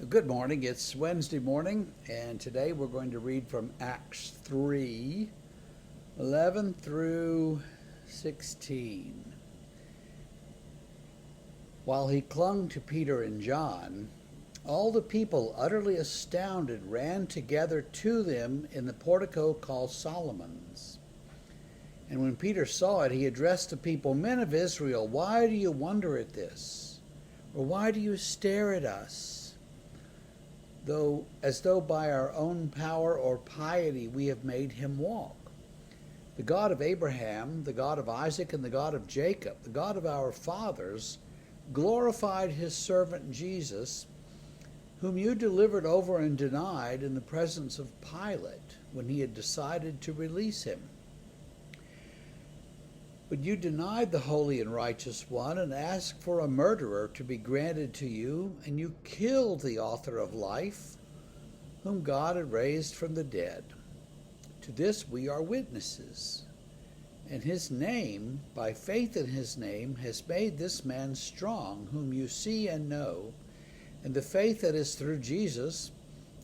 Good morning. It's Wednesday morning, and today we're going to read from Acts 3:11 through 16. While he clung to Peter and John, all the people, utterly astounded, ran together to them in the portico called Solomon's. And when Peter saw it, he addressed the people, "Men of Israel, why do you wonder at this? Or why do you stare at us? As though by our own power or piety we have made him walk. The God of Abraham, the God of Isaac, and the God of Jacob, the God of our fathers, glorified his servant Jesus, whom you delivered over and denied in the presence of Pilate when he had decided to release him. But you denied the holy and righteous one and asked for a murderer to be granted to you, and you killed the author of life, whom God had raised from the dead. To this we are witnesses. And his name, by faith in his name, has made this man strong, whom you see and know. And the faith that is through Jesus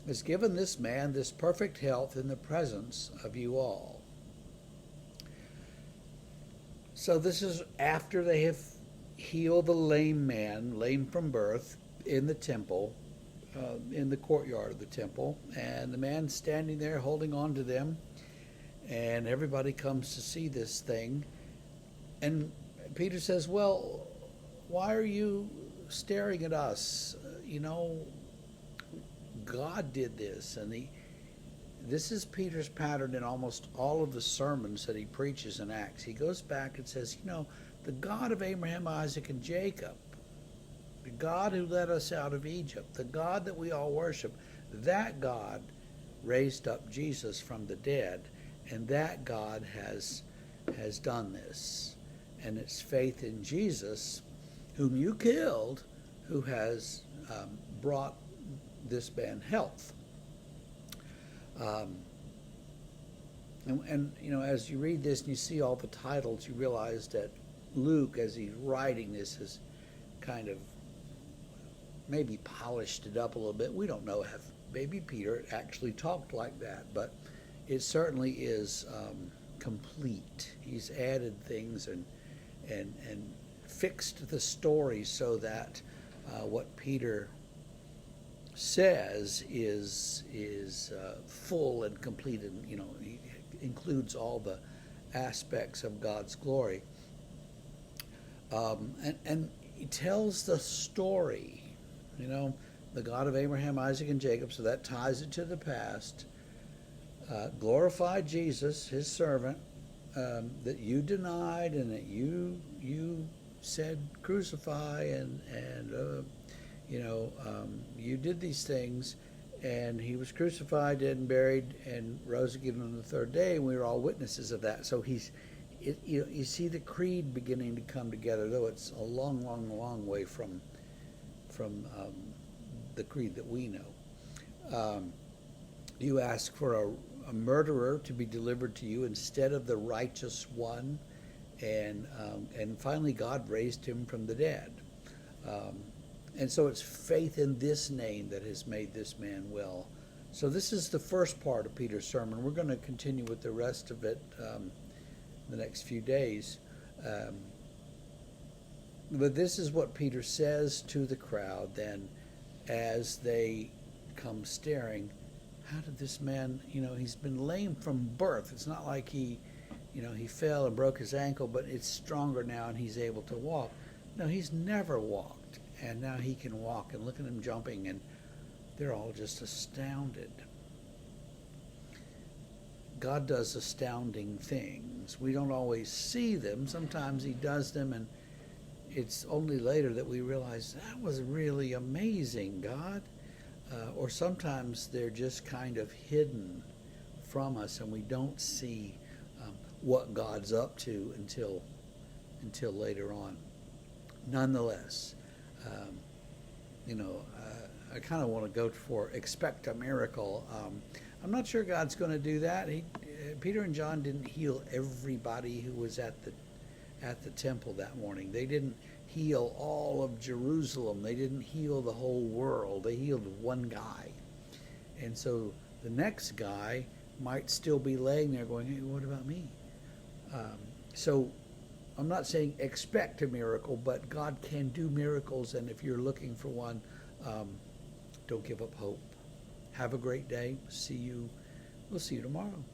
has given this man this perfect health in the presence of you all." So this is after they have healed the lame man, lame from birth, in the temple, in the courtyard of the temple. And the man standing there holding on to them. And everybody comes to see this thing. And Peter says, "Well, why are you staring at us? God did this." And this is Peter's pattern in almost all of the sermons that he preaches in Acts. He goes back and says, the God of Abraham, Isaac, and Jacob, the God who led us out of Egypt, the God that we all worship, that God raised up Jesus from the dead, and that God has done this. And it's faith in Jesus, whom you killed, who has brought this man health. As you read this and you see all the titles, you realize that Luke, as he's writing this, has kind of maybe polished it up a little bit. We don't know if maybe Peter actually talked like that, but it certainly is complete. He's added things and fixed the story so that what Peter says is full and complete, and he includes all the aspects of God's glory, and he tells the story, the God of Abraham, Isaac, and Jacob, so that ties it to the past, glorified Jesus, his servant, that you denied and that you said crucify, and you did these things, and he was crucified, dead, and buried, and rose again on the third day, and we were all witnesses of that. So you see the creed beginning to come together, though it's a long, long, long way from the creed that we know. You ask for a murderer to be delivered to you instead of the righteous one, and finally God raised him from the dead. And so it's faith in this name that has made this man well. So this is the first part of Peter's sermon. We're going to continue with the rest of it the next few days. But this is what Peter says to the crowd then as they come staring. How did this man, he's been lame from birth. It's not like he fell and broke his ankle, but it's stronger now and he's able to walk. No, he's never walked. And now he can walk, and look at him jumping, and they're all just astounded. God does astounding things. We don't always see them. Sometimes he does them, and it's only later that we realize that was really amazing, God. Or sometimes they're just kind of hidden from us, and we don't see what God's up to until later on. Nonetheless, I kind of want to go for expect a miracle. I'm not sure God's going to do that. Peter and John didn't heal everybody who was at the temple that morning. They didn't heal all of Jerusalem. They didn't heal the whole world. They healed one guy. And so the next guy might still be laying there going, hey, what about me? So I'm not saying expect a miracle, but God can do miracles. And if you're looking for one, don't give up hope. Have a great day. We'll see you tomorrow.